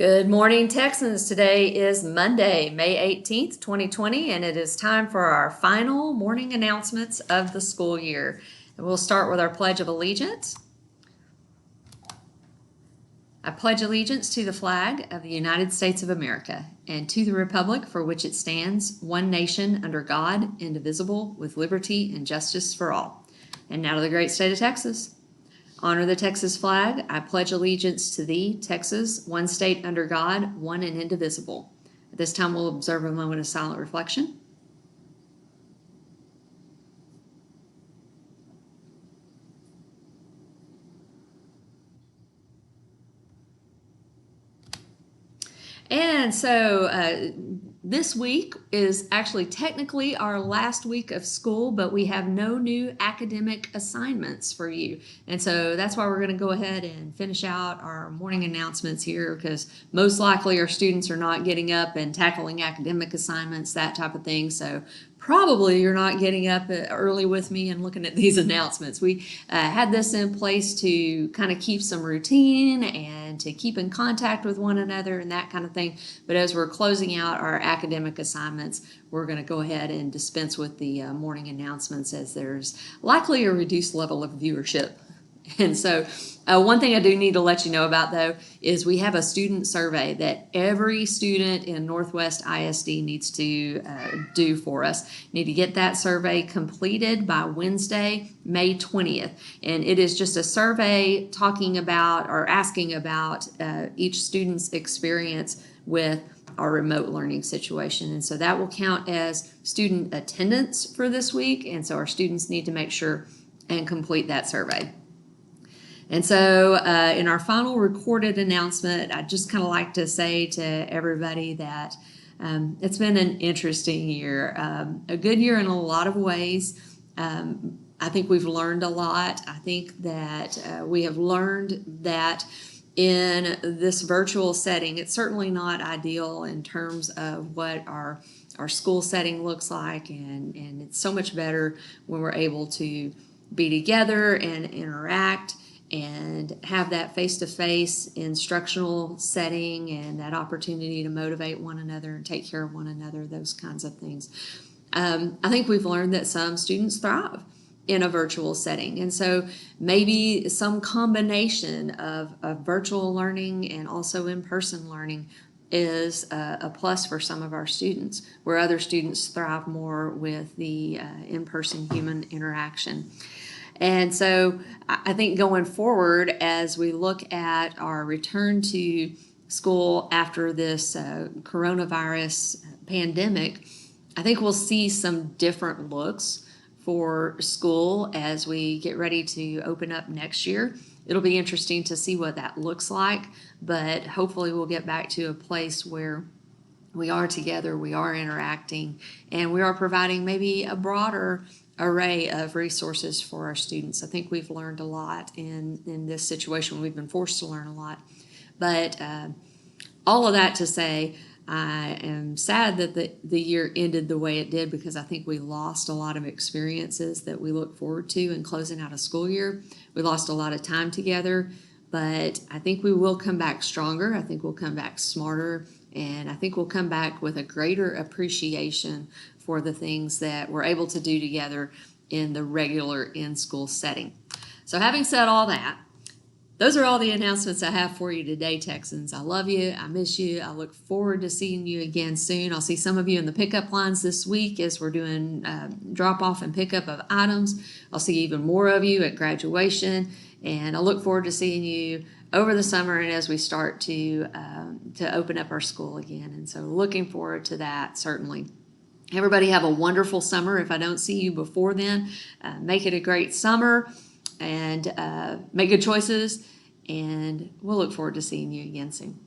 Good morning, Texans. Today is Monday, May 18th, 2020, and it is time for our final morning announcements of the school year. And we'll start with our Pledge of Allegiance. I pledge allegiance to the flag of the United States of America and to the republic for which it stands, one nation under God, indivisible, with liberty and justice for all. And now to the great state of Texas. Honor the Texas flag. I pledge allegiance to thee, Texas, one state under God, one and indivisible. At this time, we'll observe a moment of silent reflection. And so this week is actually technically our last week of school, but we have no new academic assignments for you. And so that's why we're going to go ahead and finish out our morning announcements here, because most likely our students are not getting up and tackling academic assignments, that type of thing. So probably you're not getting up early with me and looking at these announcements. We had this in place to kind of keep some routine and to keep in contact with one another and that kind of thing. But as we're closing out our academic assignments, we're going to go ahead and dispense with the morning announcements, as there's likely a reduced level of viewership. And so one thing I do need to let you know about, though, is we have a student survey that every student in Northwest ISD needs to do for us. You need to get that survey completed by Wednesday, May 20th. And it is just a survey talking about or asking about each student's experience with our remote learning situation. And so that will count as student attendance for this week. And so our students need to make sure and complete that survey. And so in our final recorded announcement, I'd just kind of like to say to everybody that it's been an interesting year, a good year in a lot of ways. I think we've learned a lot. I think that we have learned that in this virtual setting, it's certainly not ideal in terms of what our school setting looks like, and it's so much better when we're able to be together and interact and have that face-to-face instructional setting and that opportunity to motivate one another and take care of one another, those kinds of things. I think we've learned that some students thrive in a virtual setting. And so maybe some combination of virtual learning and also in-person learning is a plus for some of our students, where other students thrive more with the in-person human interaction. And so I think going forward, as we look at our return to school after this coronavirus pandemic, I think we'll see some different looks for school as we get ready to open up next year. It'll be interesting to see what that looks like, but hopefully we'll get back to a place where we are together, we are interacting, and we are providing maybe a broader array of resources for our students. I think we've learned a lot in this situation. We've been forced to learn a lot. But all of that to say, I am sad that the year ended the way it did, because I think we lost a lot of experiences that we look forward to in closing out a school year. We lost a lot of time together, but I think we will come back stronger. I think we'll come back smarter, and I think we'll come back with a greater appreciation for the things that we're able to do together in the regular in-school setting. So having said all that, those are all the announcements I have for you today, Texans. I love you. I miss you. I look forward to seeing you again soon. I'll see some of you in the pickup lines this week as we're doing drop-off and pickup of items. I'll see even more of you at graduation, and I look forward to seeing you over the summer and as we start to open up our school again. And so looking forward to that, certainly. Everybody have a wonderful summer. If I don't see you before then, make it a great summer, and make good choices, and we'll look forward to seeing you again soon.